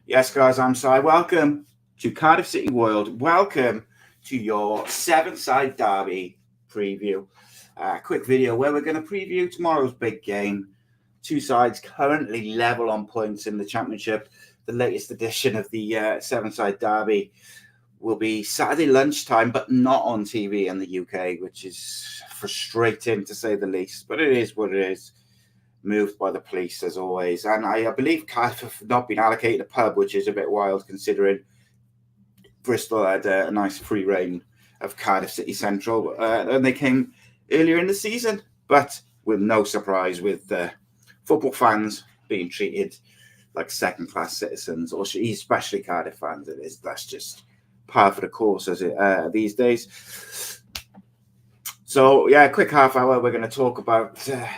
Yes, guys, I'm Si. Welcome to Cardiff City World. Welcome to your seven-side derby preview. Quick video where we're going to preview tomorrow's big game. Two sides currently level on points in the Championship. The latest edition of the seven-side derby will be Saturday lunchtime, but not on TV in the UK, which is frustrating to say the least. But it is what it is. Moved by the police, as always. And I believe Cardiff have not been allocated a pub, which is a bit wild considering Bristol had a nice free reign of Cardiff City Central. And they came earlier in the season, but with no surprise with football fans being treated like second-class citizens, or especially Cardiff fans. That's just par for the course as these days. So, yeah, quick half hour. We're going to talk about, the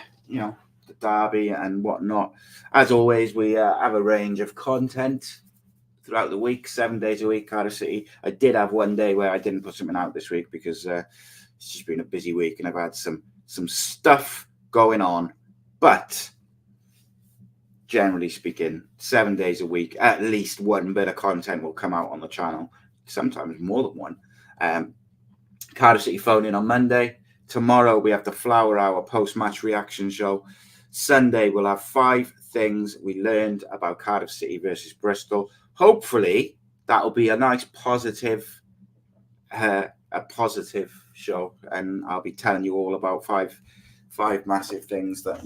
derby and whatnot. As always, we have a range of content throughout the week, 7 days a week, Cardiff City. I did have one day where I didn't put something out this week because it's just been a busy week and I've had some stuff going on. But generally speaking, 7 days a week, at least one bit of content will come out on the channel, sometimes more than one. Cardiff City phone in on Monday. Tomorrow we have the Flower Hour post-match reaction show. Sunday we'll have 5 things we learned about Cardiff City versus Bristol. Hopefully that'll be a nice positive show, and I'll be telling you all about five massive things that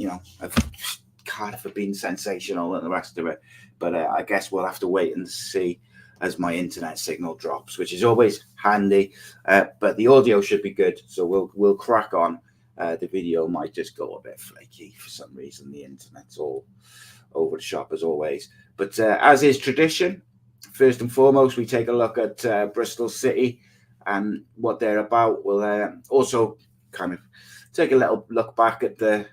Cardiff have been sensational and the rest of it. But I guess we'll have to wait and see as my internet signal drops, which is always handy. But the audio should be good, so we'll crack on. The video might just go a bit flaky for some reason. The internet's all over the shop as always. But as is tradition, first and foremost, we take a look at Bristol City and what they're about. We'll also kind of take a little look back at the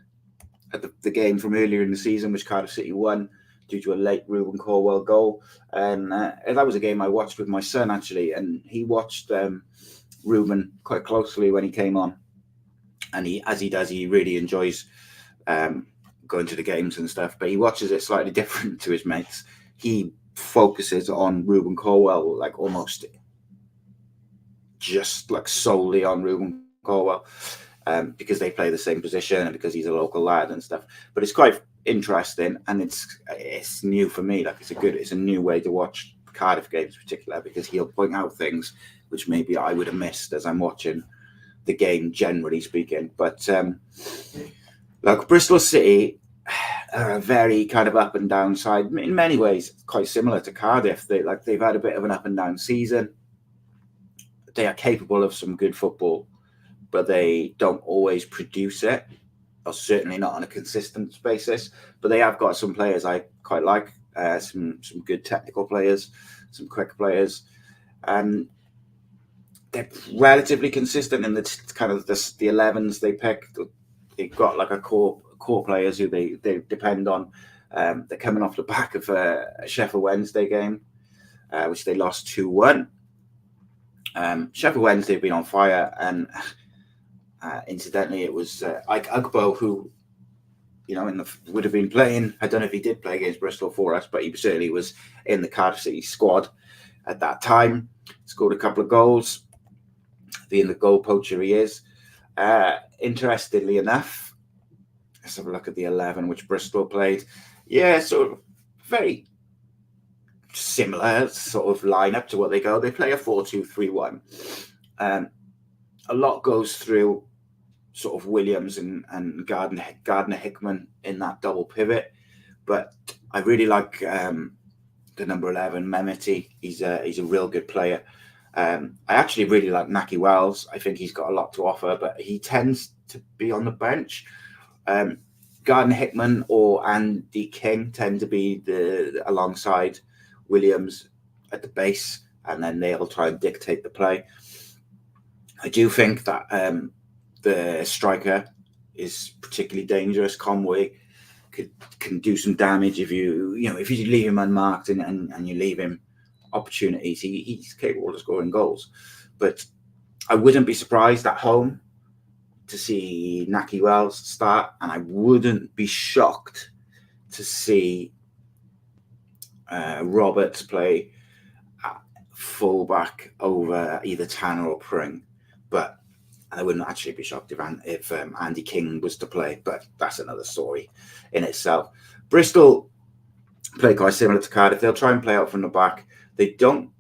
game from earlier in the season, which Cardiff City won due to a late Ruben Corwell goal. And that was a game I watched with my son, actually, and he watched Ruben quite closely when he came on. And he really enjoys going to the games and stuff, but he watches it slightly different to his mates. He focuses on Ruben Corwell, like almost just like solely on Ruben Corwell, because they play the same position and because he's a local lad and stuff. But it's quite interesting, and it's new for me. Like it's a new way to watch Cardiff games in particular, because he'll point out things which maybe I would have missed as I'm watching the game, generally speaking. But like Bristol City are a very kind of up and down side in many ways, quite similar to Cardiff. They've had a bit of an up and down season. They are capable of some good football, but they don't always produce it, or certainly not on a consistent basis. But they have got some players I quite like, some good technical players, some quick players, and they're relatively consistent in the kind of the 11s they pick. They've got like a core players who they depend on. They're coming off the back of a Sheffield Wednesday game, which they lost 2-1. Sheffield Wednesday have been on fire, and incidentally, it was Ike Ugbo who, would have been playing. I don't know if he did play against Bristol for us, but he certainly was in the Cardiff City squad at that time. Scored a couple of goals. Being the goal poacher he is. Interestingly enough, let's have a look at the 11 which Bristol played. Yeah, sort of very similar sort of lineup to what they go. They play a 4-2-3-1. A lot goes through sort of Williams and Gardner Hickman in that double pivot, but I really like the number 11, Mehmeti. He's a real good player. I actually really like Naki Wells. I think he's got a lot to offer, but he tends to be on the bench. Gardner Hickman or Andy King tend to be alongside Williams at the base, and then they'll try and dictate the play. I do think that the striker is particularly dangerous. Conway can do some damage if you leave him unmarked and you leave him opportunities. He's capable of scoring goals. But I wouldn't be surprised at home to see Naki Wells start, and I wouldn't be shocked to see Roberts play fullback over either Tanner or Pring. But I wouldn't actually be shocked if Andy King was to play, but that's another story in itself. Bristol play quite similar to Cardiff. They'll try and play out from the back. They don't,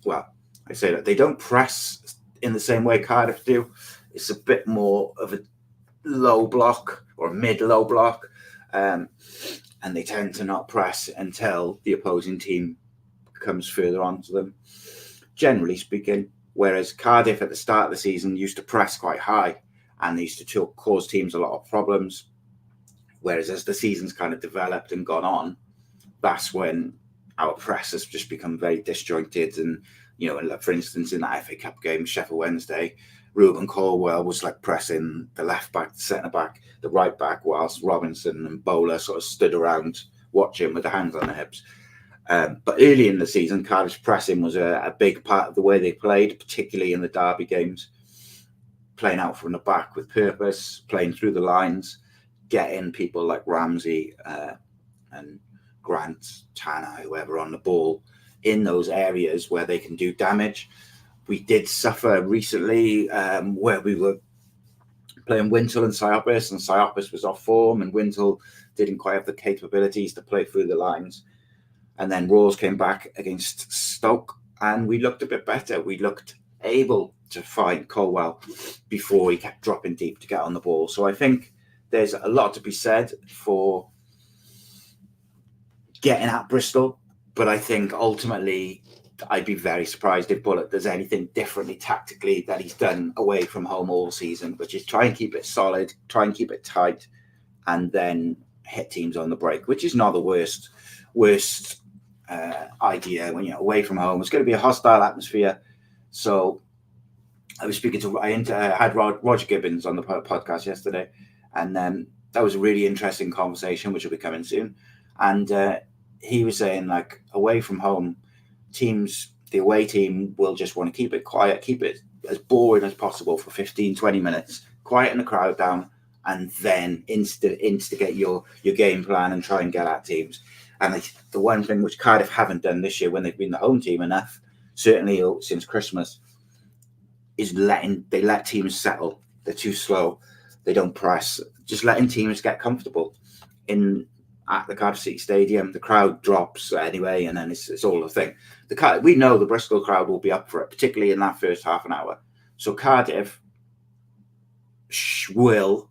well, I say that they don't press in the same way Cardiff do. It's a bit more of a low block or a mid-low block, and they tend to not press until the opposing team comes further onto them, generally speaking. Whereas Cardiff at the start of the season used to press quite high, and they used to cause teams a lot of problems. Whereas as the season's kind of developed and gone on, that's when our press has just become very disjointed. And, you know, for instance, in that FA Cup game, Sheffield Wednesday, Ruben Colwell was like pressing the left back, the centre back, the right back, whilst Robinson and Bowler sort of stood around watching with their hands on their hips. But early in the season, Cardiff's pressing was a big part of the way they played, particularly in the derby games, playing out from the back with purpose, playing through the lines, getting people like Ramsey and Grant, Tanner, whoever on the ball in those areas where they can do damage. We did suffer recently where we were playing Wintle and Siopis was off form, and Wintle didn't quite have the capabilities to play through the lines. And then Rawls came back against Stoke, and we looked a bit better. We looked able to find Colwell before he kept dropping deep to get on the ball. So I think there's a lot to be said for getting at Bristol, but I think ultimately I'd be very surprised if Bullock does anything differently tactically that he's done away from home all season, which is try and keep it solid, try and keep it tight, and then hit teams on the break, which is not the worst idea when you're away from home. It's going to be a hostile atmosphere. So I was speaking to, I had Rhodri Giggs on the podcast yesterday, and that was a really interesting conversation, which will be coming soon. And he was saying, like, away from home, the away team will just want to keep it quiet, keep it as boring as possible for 15, 20 minutes, quieten the crowd down, and then instigate your game plan and try and get at teams. And the one thing which Cardiff haven't done this year when they've been the home team enough, certainly since Christmas, is they let teams settle. They're too slow. They don't press. Just letting teams get comfortable. At the Cardiff City Stadium, the crowd drops anyway, and then it's all a thing. We know the Bristol crowd will be up for it, particularly in that first half an hour. So Cardiff will,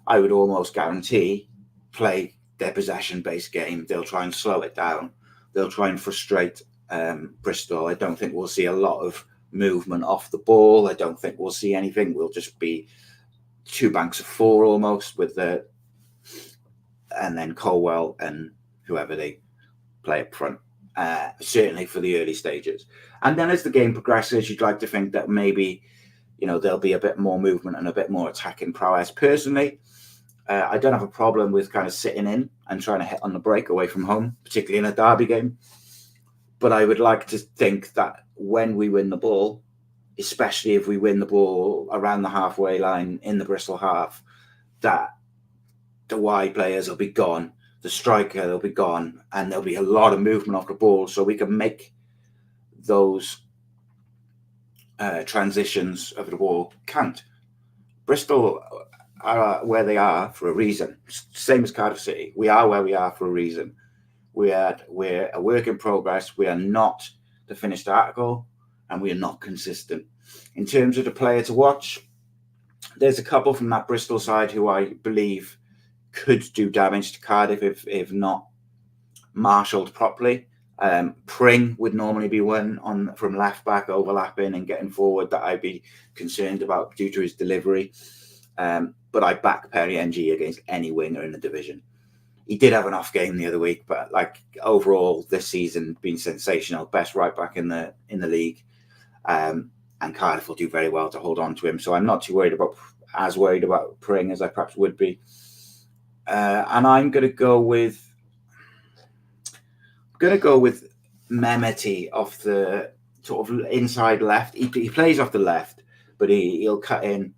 I would almost guarantee, play their possession-based game. They'll try and slow it down. They'll try and frustrate Bristol. I don't think we'll see a lot of movement off the ball. I don't think we'll see anything. We'll just be two banks of four almost with and then Colwell and whoever they play up front, certainly for the early stages. And then as the game progresses, you'd like to think that maybe, there'll be a bit more movement and a bit more attacking prowess. Personally, I don't have a problem with kind of sitting in and trying to hit on the break away from home, particularly in a derby game. But I would like to think that when we win the ball, especially if we win the ball around the halfway line in the Bristol half, that the wide players will be gone, the striker will be gone, and there'll be a lot of movement off the ball, so we can make those transitions over the ball count. Bristol are where they are for a reason. Same as Cardiff City. We are where we are for a reason. We're a work in progress. We are not the finished article, and we are not consistent. In terms of the player to watch, there's a couple from that Bristol side who I believe could do damage to Cardiff if not marshalled properly. Pring would normally be one from left back overlapping and getting forward that I'd be concerned about due to his delivery. But I back Perry NG against any winger in the division. He did have an off game the other week, but overall this season been sensational. Best right back in the league, and Cardiff will do very well to hold on to him. So I'm not too worried about Pring as I perhaps would be. And I'm going to go with Mehmeti off the sort of inside left. He plays off the left, but he'll cut in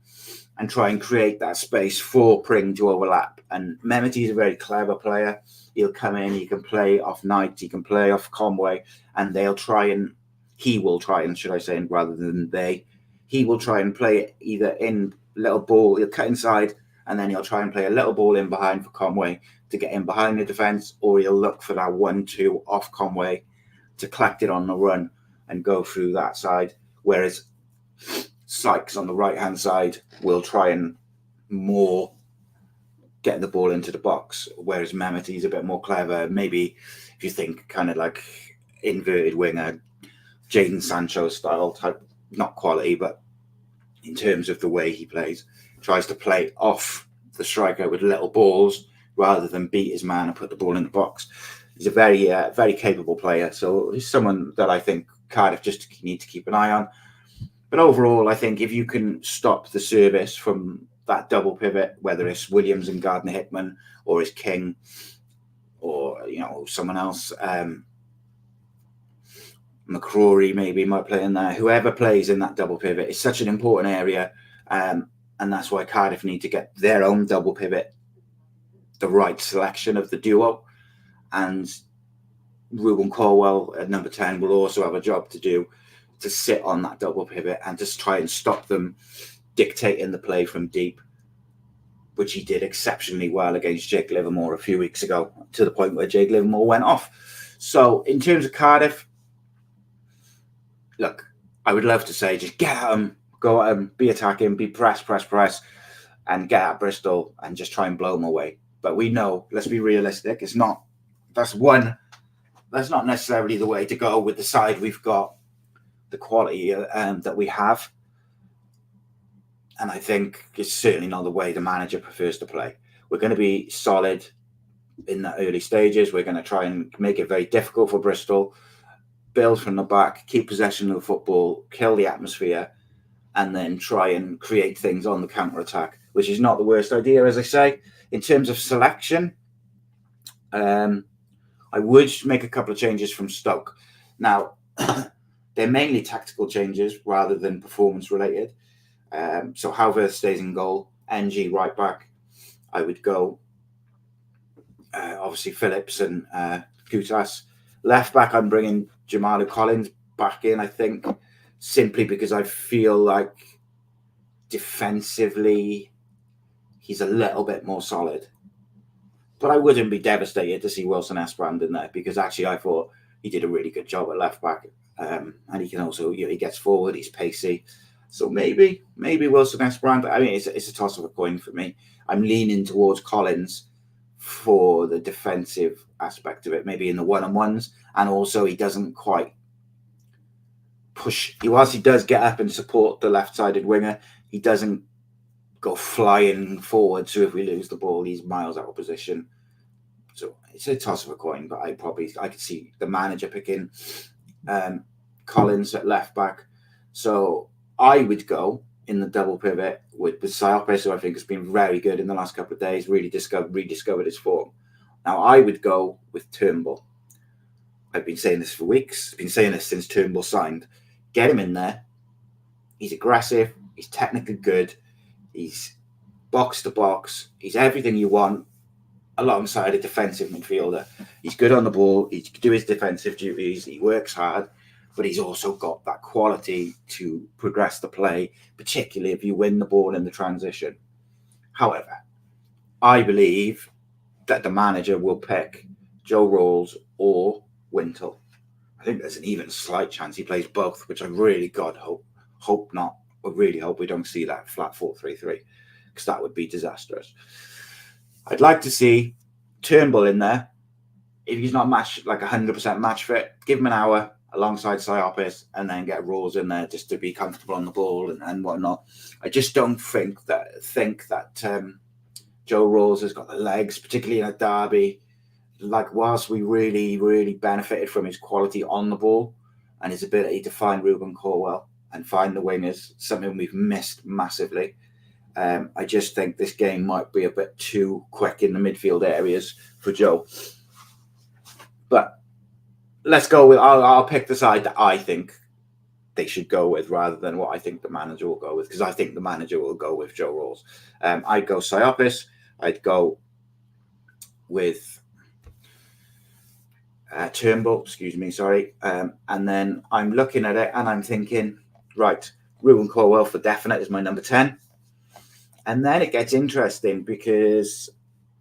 and try and create that space for Pring to overlap. And Mehmeti is a very clever player. He'll come in, he can play off Knight, he can play off Conway, and he will try and, should I say, rather than he will try and play it either in little ball, he'll cut inside, and then he'll try and play a little ball in behind for Conway to get in behind the defence, or he'll look for that 1-2 off Conway to collect it on the run and go through that side. Whereas Sykes on the right-hand side will try and more get the ball into the box, whereas Mehmeti is a bit more clever. Maybe if you think kind of like inverted winger, Jadon Sancho style type, not quality, but in terms of the way he plays, tries to play off the striker with little balls rather than beat his man and put the ball in the box. He's a very capable player. So he's someone that I think Cardiff just need to keep an eye on. But overall, I think if you can stop the service from that double pivot, whether it's Williams and Gardner-Hickman or it's King or someone else, McCrory maybe might play in there. Whoever plays in that double pivot is such an important area, and that's why Cardiff need to get their own double pivot, the right selection of the duo. And Ruben Colwell at number 10 will also have a job to do to sit on that double pivot and just try and stop them dictating the play from deep, which he did exceptionally well against Jake Livermore a few weeks ago, to the point where Jake Livermore went off. So in terms of Cardiff, look, I would love to say just get at them, go at them, be attacking, be press, and get at Bristol and just try and blow them away. But we know, let's be realistic, that's not necessarily the way to go with the side we've got, the quality that we have. And I think it's certainly not the way the manager prefers to play. We're going to be solid in the early stages. We're going to try and make it very difficult for Bristol, build from the back, keep possession of the football, kill the atmosphere, and then try and create things on the counter-attack, which is not the worst idea, as I say. In terms of selection, I would make a couple of changes from Stoke. Now, they're mainly tactical changes rather than performance-related. So Halver stays in goal, NG right back. I would go, obviously, Phillips and Kutas. Left back, I'm bringing Jamalo Collins back in, I think, simply because I feel like defensively he's a little bit more solid. But I wouldn't be devastated to see Wilson Esperand in there, because actually I thought he did a really good job at left back. And he can also, he gets forward, he's pacey. So maybe Wilson Esperand. I mean, it's a toss of a coin for me. I'm leaning towards Collins for the defensive aspect of it, maybe in the one-on-ones. And also he doesn't quite push. Whilst he does get up and support the left-sided winger, he doesn't go flying forward. So if we lose the ball, he's miles out of position. So it's a toss of a coin, but I could see the manager picking Collins at left back. So I would go in the double pivot with Siopis, who I think has been very good in the last couple of days, really rediscovered his form. Now I would go with Turnbull. I've been saying this for weeks. I've been saying this since Turnbull signed. Get him in there. He's aggressive. He's technically good. He's box to box. He's everything you want alongside a defensive midfielder. He's good on the ball. He can do his defensive duties. He works hard. But he's also got that quality to progress the play, particularly if you win the ball in the transition. However, I believe that the manager will pick Joe Rolls or Wintle. I think there's an even slight chance he plays both, which I really hope not. I really hope we don't see that flat 4-3-3, because that would be disastrous. I'd like to see Turnbull in there. If he's not 100% match fit, give him an hour alongside Siopis, and then get Rolls in there just to be comfortable on the ball and whatnot. I just don't think that Joe Rolls has got the legs, particularly in a derby. Like, whilst we really, really benefited from his quality on the ball and his ability to find Ruben Colwell and find the wingers, something we've missed massively. I just think this game might be a bit too quick in the midfield areas for Joe. But let's go with, I'll pick the side that I think they should go with rather than what I think the manager will go with, because I think the manager will go with Joe Rawls. I'd go Siopis. I'd go with Turnbull, and then I'm looking at it and I'm thinking, right, Ruben Colwell for definite is my number 10. And then it gets interesting because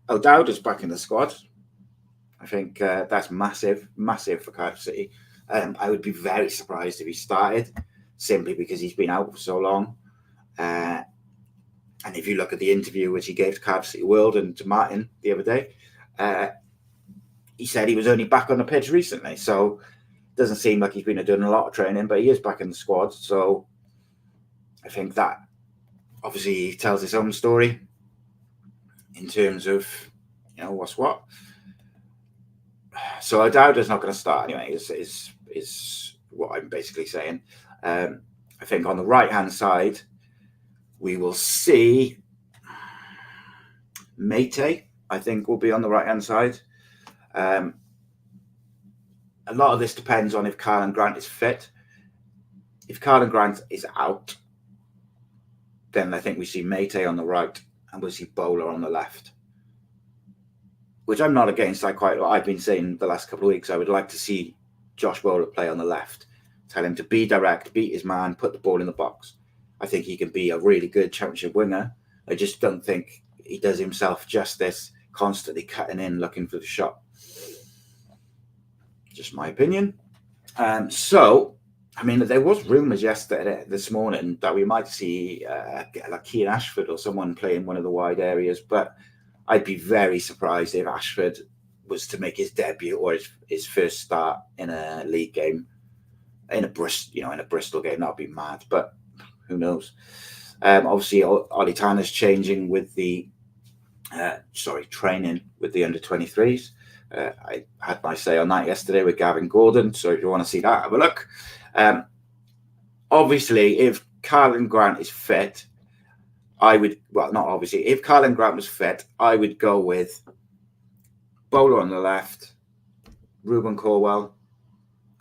O'Dowda's back in the squad. I think that's massive for Cardiff City. I would be very surprised if he started, simply because he's been out for so long. And if you look at the interview which he gave to Cardiff City World and to Martin the other day, he said he was only back on the pitch recently. So it doesn't seem like he's been doing a lot of training, but he is back in the squad. So I think that obviously tells his own story in terms of, what's what. So O'Dowda's not going to start anyway, is what I'm basically saying. I think on the right-hand side, we will see Mate, I think, will be on the right-hand side. A lot of this depends on if Karlan Grant is fit. If Karlan Grant is out, then I think we see Mate on the right and we'll see Bowler on the left, which I'm not against. I've been saying the last couple of weeks, I would like to see Josh Bowler play on the left. Tell him to be direct, beat his man, put the ball in the box. I think he can be a really good championship winger. I just don't think he does himself justice, constantly cutting in, looking for the shot. Just my opinion. So, I mean, there was rumours this morning that we might see like Keane Ashford or someone playing one of the wide areas, but I'd be very surprised if Ashford was to make his debut or his first start in a league game, in a Bristol game. That'd be mad, but who knows? Obviously, Ollie Tanner's changing with the training with the under-23s. I had my say on that yesterday with Gavin Gordon, so if you want to see that, have a look. Obviously, if Karlan Grant is fit, if Karlan Grant was fit, I would go with Bowler on the left, Ruben Colwell,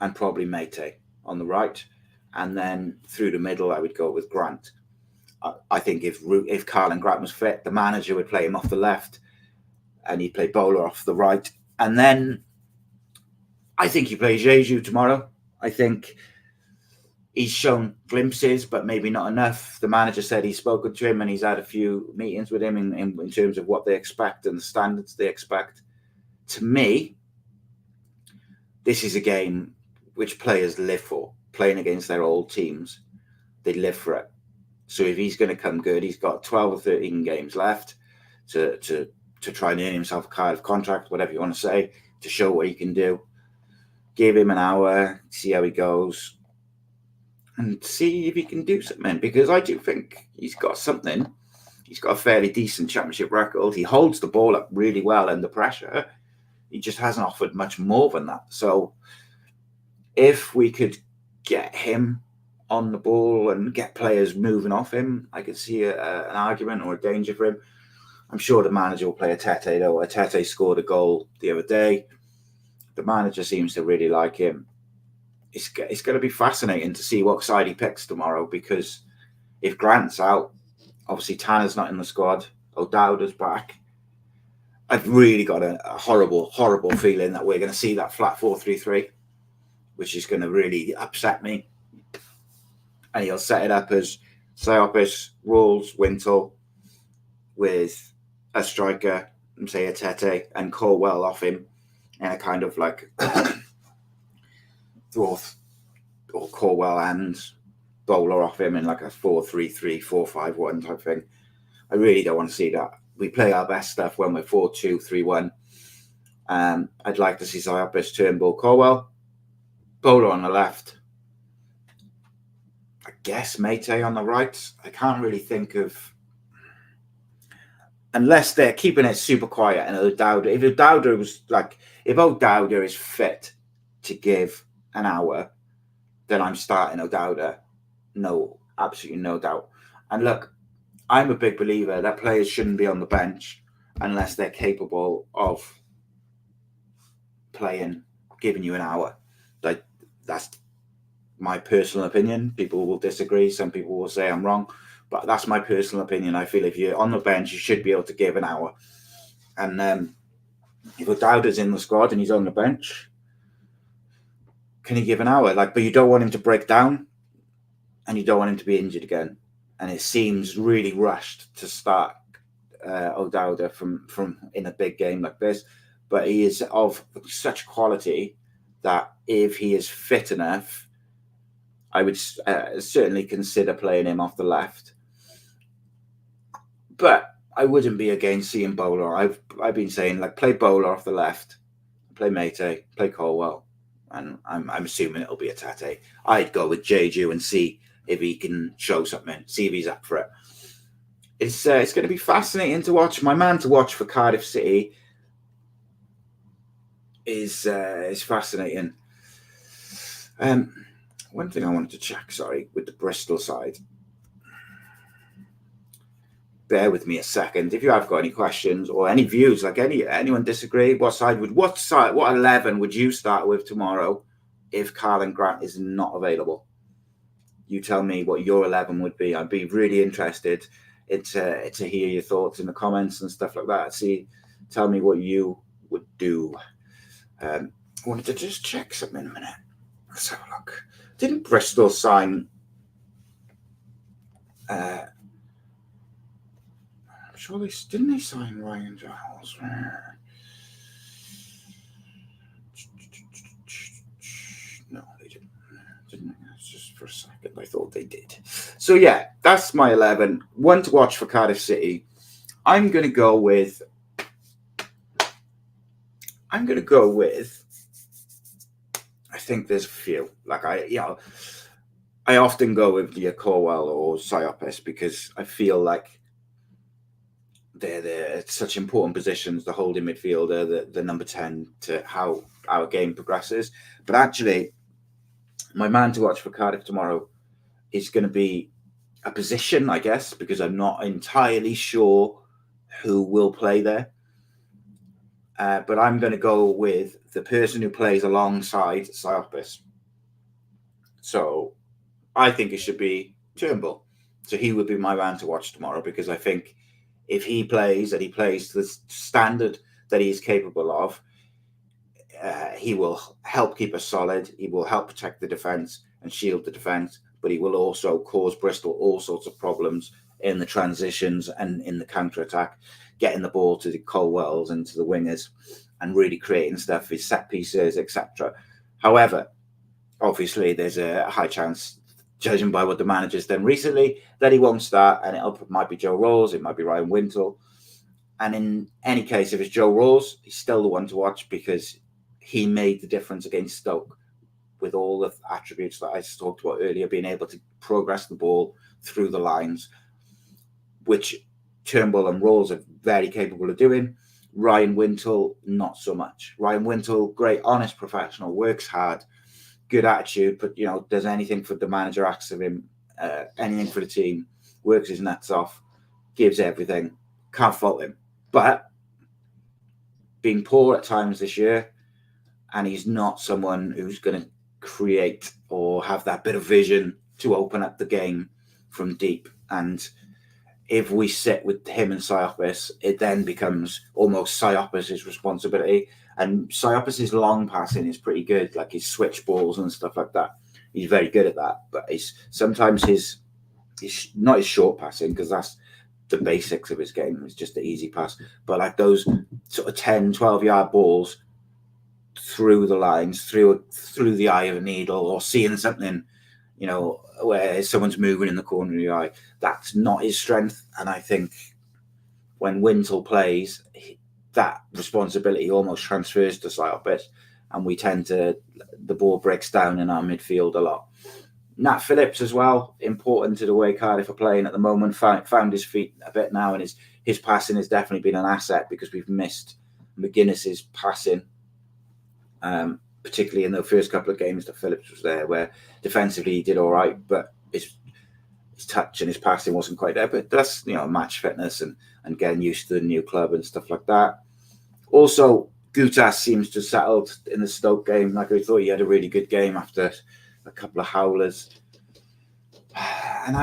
and probably Mate on the right. And then through the middle, I would go with Grant. I think if Karlan Grant was fit, the manager would play him off the left and he'd play Bowler off the right. And then I think he plays Jesus tomorrow. I think he's shown glimpses, but maybe not enough. The manager said he's spoken to him and he's had a few meetings with him in terms of what they expect and the standards they expect. To me, this is a game which players live for. Playing against their old teams, they live for it. So if he's going to come good, he's got 12 or 13 games left to try and earn himself a Cardiff contract, whatever you want to say, to show what he can do. Give him an hour, see how he goes, and see if he can do something, because I do think he's got something. He's got a fairly decent championship record. He holds the ball up really well under pressure. He just hasn't offered much more than that. So if we could get him on the ball and get players moving off him, I could see an argument or a danger for him. I'm sure the manager will play Atete, though. Atete scored a goal the other day. The manager seems to really like him. It's going to be fascinating to see what side he picks tomorrow, because if Grant's out, obviously Tanner's not in the squad, O'Dowda's back. I've really got a horrible, horrible feeling that we're going to see that flat 4-3-3, which is going to really upset me. And he'll set it up as Siopis, Rawls, Wintle, with a striker, say Atete, and Colwell off him, and a kind of like or Colwell and Bowler off him in like a 4-3-3, 4-5-1 type thing. I really don't want to see that. We play our best stuff when we're 4-2-3-1. I'd like to see Siopis, Turnbull, Colwell, Bowler on the left. I guess Mate on the right. I can't really think of, unless they're keeping it super quiet. And O'Dowda, if O'Dowda is fit to give an hour, then I'm starting O'Dowda. No, absolutely no doubt. And look, I'm a big believer that players shouldn't be on the bench unless they're capable of playing, giving you an hour. Like, that's my personal opinion. People will disagree. Some people will say I'm wrong, but that's my personal opinion. I feel if you're on the bench, you should be able to give an hour. And if O'Dowda's in the squad and he's on the bench, can he give an hour? But you don't want him to break down, and you don't want him to be injured again. And it seems really rushed to start O'Dowda from in a big game like this. But he is of such quality that if he is fit enough, I would certainly consider playing him off the left. But I wouldn't be against seeing Bowler. I've been saying play Bowler off the left, play Mate, play Colwell, and I'm assuming it'll be a Tate. I'd go with Jeju and see if he can show something, see if he's up for it. It's going to be fascinating to watch. My man to watch for Cardiff City is fascinating. One thing I wanted to check, with the Bristol side. Bear with me a second. If you have got any questions or any views, anyone disagree, what 11 would you start with tomorrow if Karlan Grant is not available? You tell me what your 11 would be. I'd be really interested to hear your thoughts in the comments and stuff like that. Tell me what you would do. I wanted to just check something in a minute. Let's have a look. Didn't Bristol sign? Surely didn't they sign Ryan Giles? No, they didn't. Didn't they? Just for a second, I thought they did. So yeah, that's my 11. One to watch for Cardiff City. I'm going to go with. I think there's a few. I often go with Colwell or Siopis because I feel like they're such important positions, the holding midfielder, the number 10 to how our game progresses. But actually, my man to watch for Cardiff tomorrow is going to be a position, I guess, because I'm not entirely sure who will play there. But I'm going to go with the person who plays alongside Siopis. So I think it should be Turnbull. So he would be my man to watch tomorrow because I think if he plays and he plays to the standard that he is capable of, he will help keep us solid. He will help protect the defence and shield the defence, but he will also cause Bristol all sorts of problems in the transitions and in the counter-attack, getting the ball to the Colwells and to the wingers and really creating stuff, his set pieces, etc. However, obviously there's a high chance, judging by what the manager's done recently, that he won't start, and it might be Joe Rolls, it might be Ryan Wintle. And in any case, if it's Joe Rolls, he's still the one to watch because he made the difference against Stoke with all the attributes that I talked about earlier, being able to progress the ball through the lines, which Turnbull and Rolls are very capable of doing. Ryan Wintle, not so much. Ryan Wintle, great, honest professional, works hard, good attitude, but does anything for the manager, asks of him, anything for the team, works his nuts off, gives everything. Can't fault him. But being poor at times this year, and he's not someone who's going to create or have that bit of vision to open up the game from deep. And if we sit with him and Siopis, it then becomes almost Siopis' responsibility. And Siopis' long passing is pretty good, like his switch balls and stuff like that. He's very good at that. But sometimes his not his short passing, because that's the basics of his game. It's just the easy pass. But like those sort of 10, 12-yard balls through the lines, through the eye of a needle, or seeing something, where someone's moving in the corner of the eye, that's not his strength. And I think when Wintle plays, that responsibility almost transfers to Siopis, and we tend to, the ball breaks down in our midfield a lot. Nat Phillips as well, important to the way Cardiff are playing at the moment, found his feet a bit now, and his passing has definitely been an asset because we've missed McGuinness's passing, particularly in the first couple of games that Phillips was there, where defensively he did all right, but his touch and his passing wasn't quite there. But that's match fitness and getting used to the new club and stuff like that. Also, Gutas seems to have settled in the Stoke game. Like I thought he had a really good game after a couple of howlers. And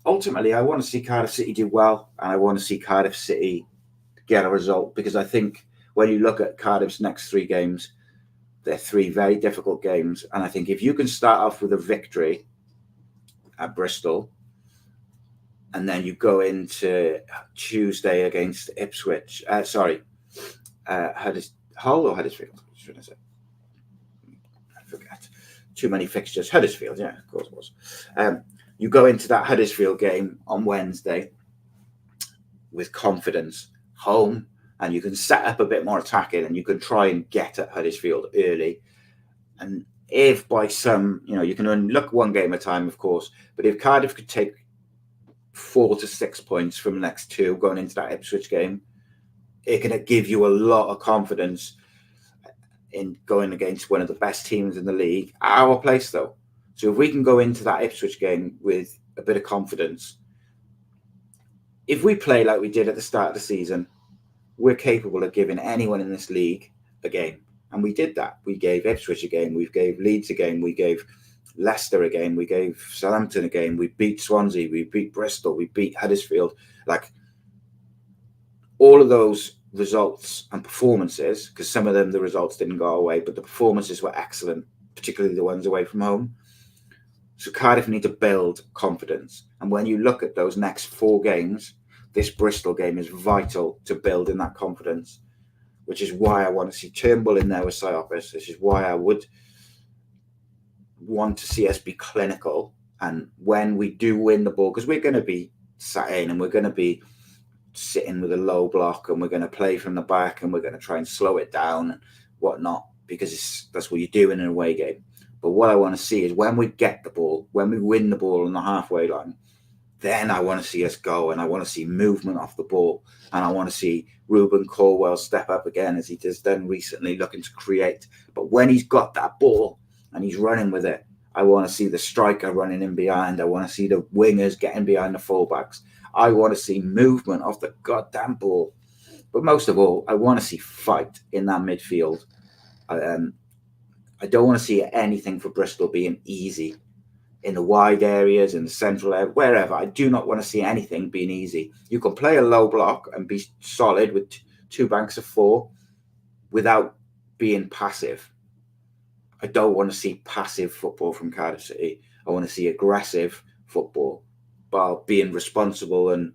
ultimately, I want to see Cardiff City do well, and I want to see Cardiff City get a result, because I think when you look at Cardiff's next 3 games, they're 3 very difficult games. And I think if you can start off with a victory at Bristol, and then you go into Tuesday against Ipswich, Hull or Huddersfield, should I say? I forget. Too many fixtures. Huddersfield, yeah, of course it was. You go into that Huddersfield game on Wednesday with confidence, home, and you can set up a bit more attacking, and you can try and get at Huddersfield early. And if by some, you can only look one game at a time, of course, but if Cardiff could take 4 to 6 points from the next 2 going into that Ipswich game, it can give you a lot of confidence in going against one of the best teams in the league at our place, though. So if we can go into that Ipswich game with a bit of confidence, if we play like we did at the start of the season, we're capable of giving anyone in this league a game. And we did that. We gave Ipswich a game. We gave Leeds a game. We gave Leicester a game. We gave Southampton a game. We beat Swansea. We beat Bristol. We beat Huddersfield. Like, all of those results and performances, because some of them, the results didn't go away, but the performances were excellent, particularly the ones away from home. So Cardiff need to build confidence. And when you look at those next 4 games, this Bristol game is vital to building that confidence, which is why I want to see Turnbull in there with Siopis. This is why I would want to see us be clinical. And when we do win the ball, because we're going to be sat in and we're going to be sitting with a low block, and we're going to play from the back, and we're going to try and slow it down and whatnot, because that's what you do in an away game. But what I want to see is when we get the ball, when we win the ball on the halfway line, then I want to see us go, and I want to see movement off the ball, and I want to see Ruben Colwell step up again, as he has done recently, looking to create. But when he's got that ball and he's running with it, I want to see the striker running in behind. I want to see the wingers getting behind the fullbacks. I want to see movement off the goddamn ball. But most of all, I want to see fight in that midfield. I don't want to see anything for Bristol being easy in the wide areas, in the central area, wherever. I do not want to see anything being easy. You can play a low block and be solid with 2 banks of 4 without being passive. I don't want to see passive football from Cardiff City. I want to see aggressive football, while being responsible and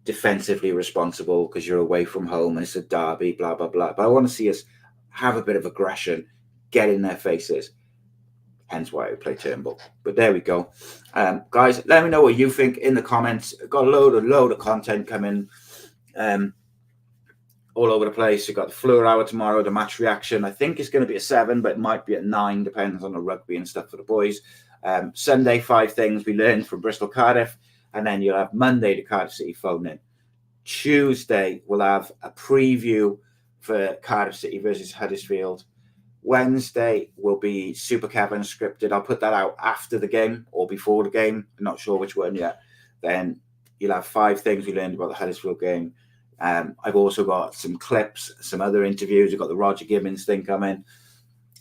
defensively responsible, because you're away from home and it's a derby, blah, blah, blah. But I want to see us have a bit of aggression, get in their faces. Hence why I play Turnbull. But there we go. Guys, let me know what you think in the comments. I've got a load of content coming all over the place. You've got the Fleur Hour tomorrow, the match reaction. I think it's going to be at 7, but it might be at 9, depends on the rugby and stuff for the boys. Sunday, 5 things we learned from Bristol Cardiff. And then you'll have Monday, the Cardiff City phone in. Tuesday, we'll have a preview for Cardiff City versus Huddersfield. Wednesday will be Super Kevin Unscripted. I'll put that out after the game or before the game. I'm not sure which one yet. Then you'll have 5 things we learned about the Huddersfield game. I've also got some clips, some other interviews. I've got the Rhodri Giggs thing coming.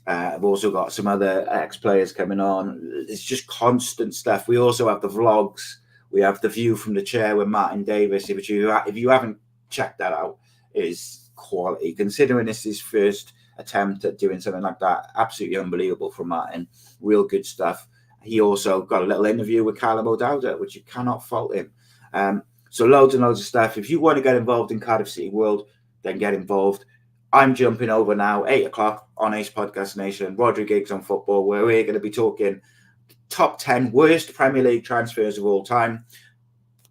I've also got some other ex-players coming on. It's just constant stuff. We also have the vlogs. We have the View from the Chair with Martin Davis. If you haven't checked that out, it is quality. Considering this is his first attempt at doing something like that, absolutely unbelievable from Martin. Real good stuff. He also got a little interview with Callum O'Dowda, which you cannot fault him. So loads and loads of stuff. If you want to get involved in Cardiff City World, then get involved. I'm jumping over now, 8 o'clock on Ace Podcast Nation, Rhodri Giggs on Football, where we're going to be talking top 10 worst Premier League transfers of all time.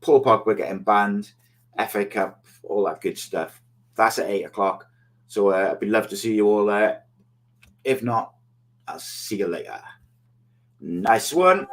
Paul Pogba getting banned, FA Cup, all that good stuff. That's at 8 o'clock. So I'd be love to see you all there. If not, I'll see you later. Nice one.